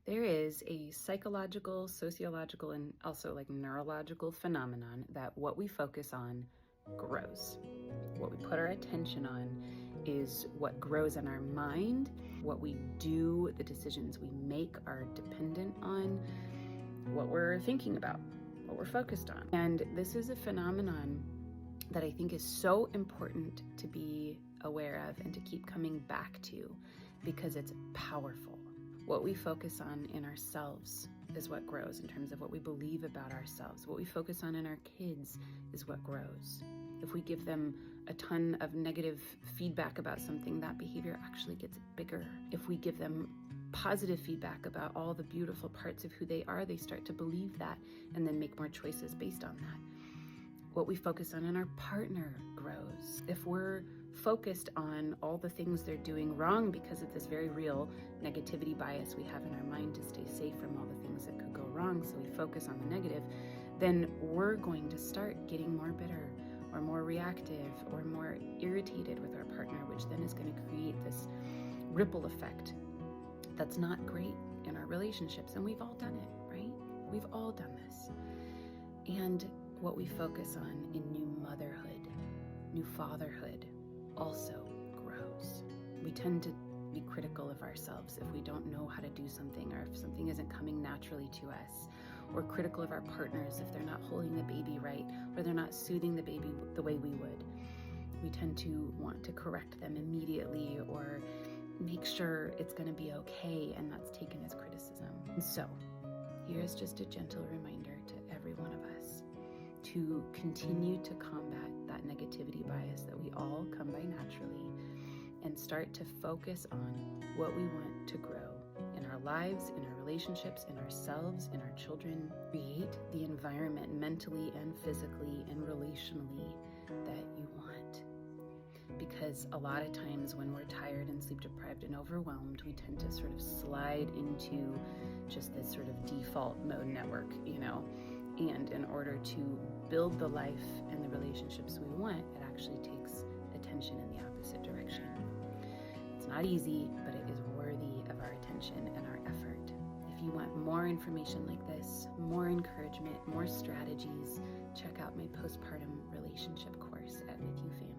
There is a psychological, sociological, and also like neurological phenomenon that what we focus on grows. What we put our attention on is what grows in our mind. What we do, the decisions we make are dependent on what we're thinking about, what we're focused on. And this is a phenomenon that I think is so important to be aware of and to keep coming back to because it's powerful. What we focus on in ourselves is what grows in terms of what we believe about ourselves. What we focus on in our kids is what grows. If we give them a ton of negative feedback about something, that behavior actually gets bigger. If we give them positive feedback about all the beautiful parts of who they are, they start to believe that and then make more choices based on that. What we focus on in our partner grows. If we're focused on all the things they're doing wrong because of this very real negativity bias we have in our mind to stay safe from all the things that could go wrong, so we focus on the negative, then we're going to start getting more bitter or more reactive or more irritated with our partner, which then is going to create this ripple effect that's not great in our relationships. And we've all done it, right? We've all done this. And what we focus on in new motherhood, new fatherhood, also grows. We tend to be critical of ourselves if we don't know how to do something or if something isn't coming naturally to us, or critical of our partners if they're not holding the baby right or they're not soothing the baby the way we would. We tend to want to correct them immediately or make sure it's going to be okay, and that's taken as criticism. And so here's just a gentle reminder to every one of us to continue to combat that negativity bias that we all come by naturally and start to focus on what we want to grow in our lives, in our relationships, in ourselves, in our children. Create the environment mentally and physically and relationally that you want. Because a lot of times when we're tired and sleep deprived and overwhelmed, we tend to sort of slide into just this sort of default mode network, and in order to build the life and the relationships we want, it actually takes attention in the opposite direction. It's not easy, but it is worthy of our attention and our effort. If you want more information like this, more encouragement, more strategies, check out my postpartum relationship course at With You Family.